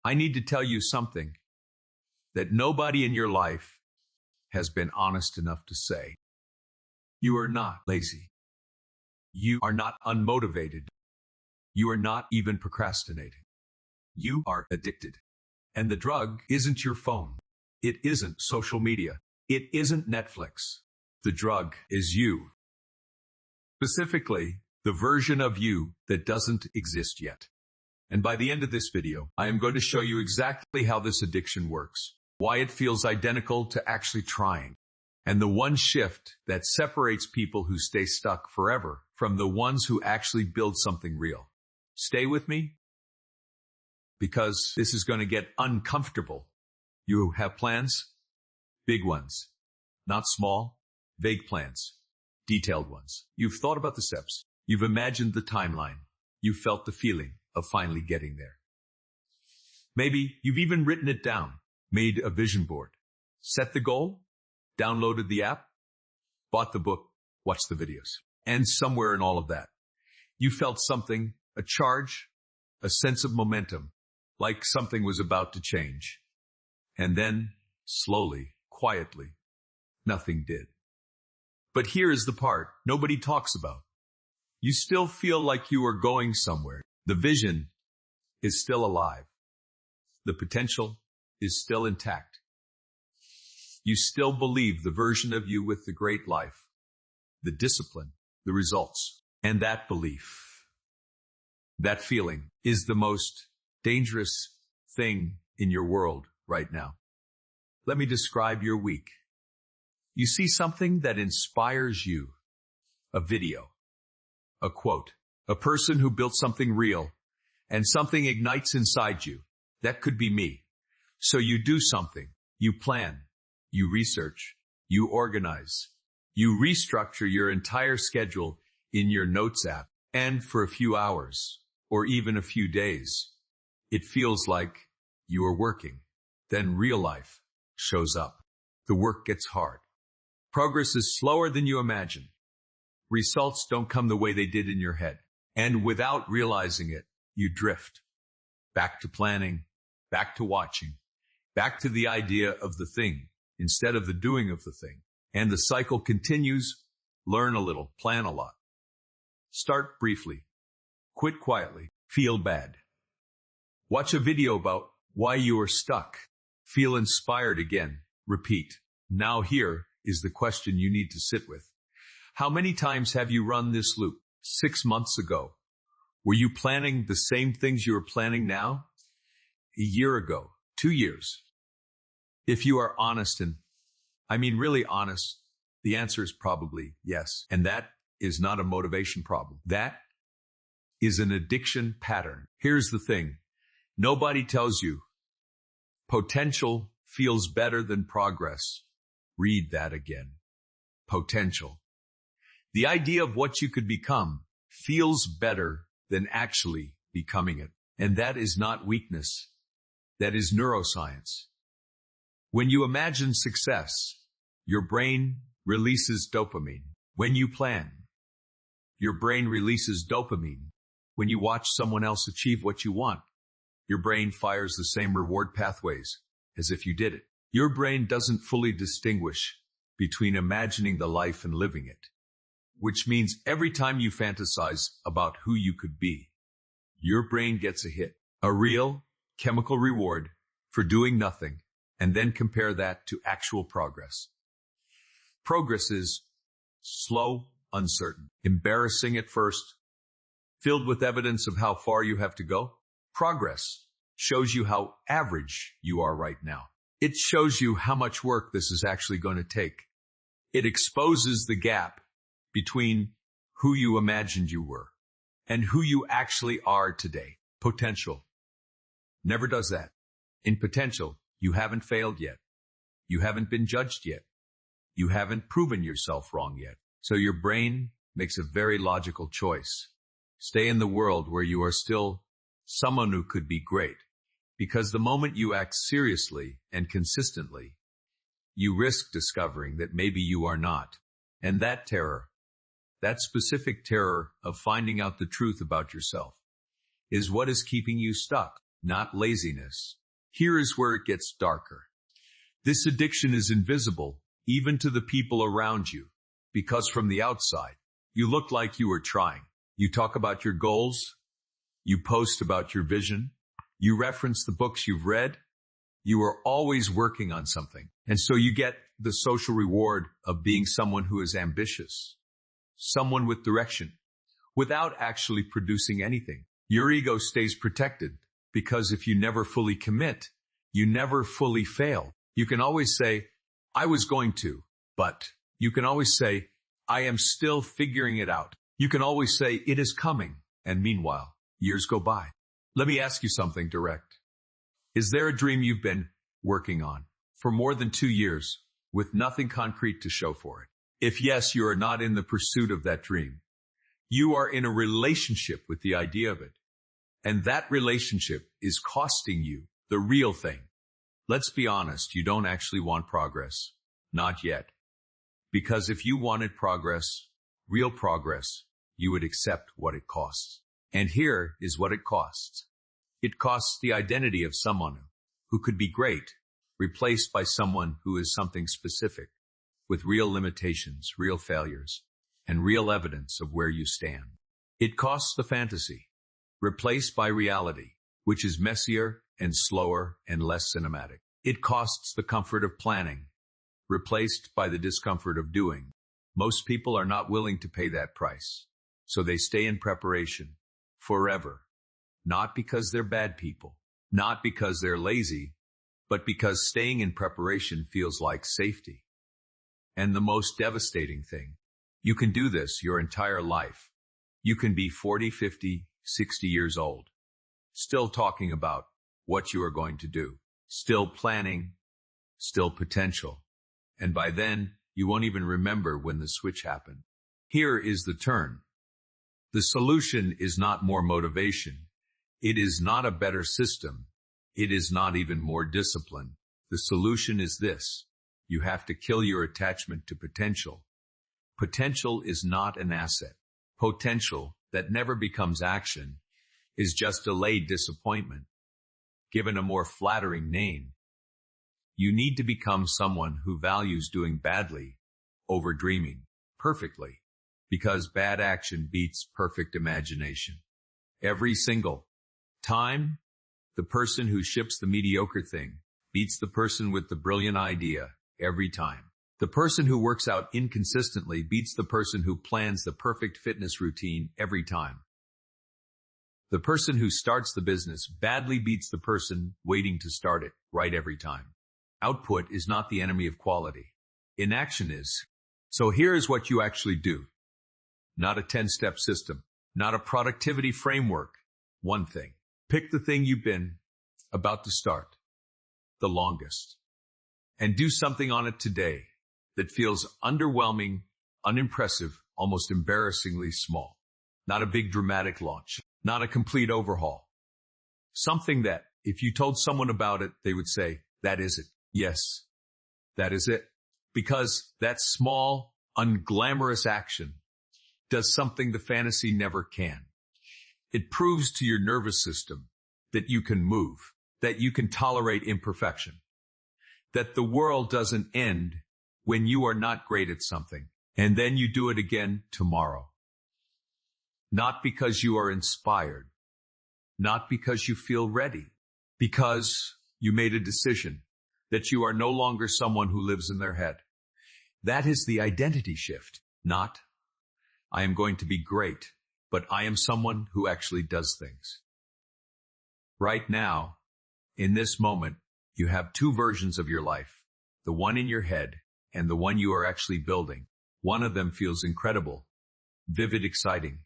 I need to tell you something that nobody in your life has been honest enough to say. You are not lazy. You are not unmotivated. You are not even procrastinating. You are addicted. And the drug isn't your phone. It isn't social media. It isn't Netflix. The drug is you. Specifically, the version of you that doesn't exist yet. And by the end of this video, I am going to show you exactly how this addiction works, why it feels identical to actually trying, and the one shift that separates people who stay stuck forever from the ones who actually build something real. Stay with me, because this is going to get uncomfortable. You have plans? Big ones. Not small, vague plans. Detailed ones. You've thought about the steps. You've imagined the timeline. You've felt the feeling of finally getting there. Maybe you've even written it down, made a vision board, set the goal, downloaded the app, bought the book, watched the videos. And somewhere in all of that, you felt something, a charge, a sense of momentum, like something was about to change. And then, slowly, quietly, nothing did. But here is the part nobody talks about. You still feel like you are going somewhere. The vision is still alive. The potential is still intact. You still believe the version of you with the great life, the discipline, the results, and that belief, that feeling is the most dangerous thing in your world right now. Let me describe your week. You see something that inspires you, a video, a quote, a person who built something real, and something ignites inside you. That could be me. So you do something, you plan, you research, you organize, you restructure your entire schedule in your notes app, and for a few hours, or even a few days, it feels like you are working. Then real life shows up. The work gets hard. Progress is slower than you imagine. Results don't come the way they did in your head. And without realizing it, you drift. Back to planning, back to watching, back to the idea of the thing instead of the doing of the thing. And the cycle continues. Learn a little, plan a lot. Start briefly. Quit quietly. Feel bad. Watch a video about why you are stuck. Feel inspired again. Repeat. Now here is the question you need to sit with. How many times have you run this loop? 6 months ago. Were you planning the same things you are planning now? A year ago? 2 years? If you are honest, and I mean really honest, the answer is probably yes. And that is not a motivation problem. That is an addiction pattern. Here's the thing. Nobody tells you potential feels better than progress. Read that again. Potential. The idea of what you could become feels better than actually becoming it. And that is not weakness. That is neuroscience. When you imagine success, your brain releases dopamine. When you plan, your brain releases dopamine. When you watch someone else achieve what you want, your brain fires the same reward pathways as if you did it. Your brain doesn't fully distinguish between imagining the life and living it, which means every time you fantasize about who you could be, your brain gets a hit, a real chemical reward for doing nothing, and then compare that to actual progress. Progress is slow, uncertain, embarrassing at first, filled with evidence of how far you have to go. Progress shows you how average you are right now. It shows you how much work this is actually going to take. It exposes the gap between who you imagined you were and who you actually are today. Potential never does that. In potential, you haven't failed yet. You haven't been judged yet. You haven't proven yourself wrong yet. So your brain makes a very logical choice. Stay in the world where you are still someone who could be great. Because the moment you act seriously and consistently, you risk discovering that maybe you are not. And that terror, that specific terror of finding out the truth about yourself, is what is keeping you stuck. not laziness. Here is where it gets darker. This addiction is invisible, even to the people around you, because from the outside, you look like you are trying. You talk about your goals. You post about your vision. You reference the books you've read. You are always working on something. And so you get the social reward of being someone who is ambitious, someone with direction, without actually producing anything. Your ego stays protected because if you never fully commit, you never fully fail. You can always say, I was going to, but you can always say, I am still figuring it out. You can always say, it is coming. And meanwhile, years go by. Let me ask you something direct. Is there a dream you've been working on for more than 2 years with nothing concrete to show for it? If yes, you are not in the pursuit of that dream. You are in a relationship with the idea of it. And that relationship is costing you the real thing. Let's be honest, you don't actually want progress. Not yet. Because if you wanted progress, real progress, you would accept what it costs. And here is what it costs. It costs the identity of someone who could be great, replaced by someone who is something specific, with real limitations, real failures, and real evidence of where you stand. It costs the fantasy, replaced by reality, which is messier and slower and less cinematic. It costs the comfort of planning, replaced by the discomfort of doing. Most people are not willing to pay that price, so they stay in preparation forever. Not because they're bad people, not because they're lazy, but because staying in preparation feels like safety. And the most devastating thing, you can do this your entire life. You can be 40, 50, 60 years old, still talking about what you are going to do, still planning, still potential. And by then, you won't even remember when the switch happened. Here is the turn. The solution is not more motivation. It is not a better system. It is not even more discipline. The solution is this. You have to kill your attachment to potential. Potential is not an asset. Potential that never becomes action is just delayed disappointment, given a more flattering name. You need to become someone who values doing badly over dreaming perfectly, because bad action beats perfect imagination. Every single time, the person who ships the mediocre thing beats the person with the brilliant idea every time. The person who works out inconsistently beats the person who plans the perfect fitness routine every time. The person who starts the business badly beats the person waiting to start it right every time. Output is not the enemy of quality. Inaction is. So here is what you actually do. Not a 10-step system, not a productivity framework. One thing. Pick the thing you've been about to start, the longest, and do something on it today that feels underwhelming, unimpressive, almost embarrassingly small. Not a big dramatic launch, not a complete overhaul. Something that, if you told someone about it, they would say, that is it. Yes, that is it. Because that small, unglamorous action does something the fantasy never can. It proves to your nervous system that you can move, that you can tolerate imperfection, that the world doesn't end when you are not great at something, and then you do it again tomorrow. Not because you are inspired, not because you feel ready, because you made a decision that you are no longer someone who lives in their head. That is the identity shift, not, I am going to be great, but I am someone who actually does things. Right now, in this moment, you have two versions of your life, the one in your head and the one you are actually building. One of them feels incredible, vivid, exciting,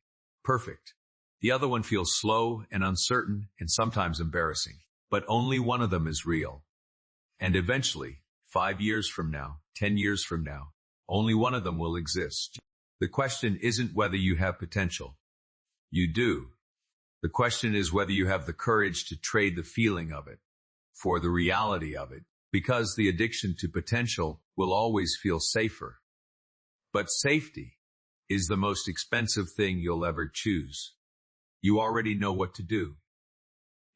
perfect. The other one feels slow and uncertain and sometimes embarrassing, but only one of them is real. And eventually, 5 years from now, 10 years from now, only one of them will exist. The question isn't whether you have potential. You do. The question is whether you have the courage to trade the feeling of it for the reality of it, because the addiction to potential will always feel safer. But safety is the most expensive thing you'll ever choose. You already know what to do.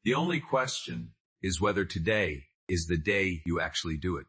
The only question is whether today is the day you actually do it.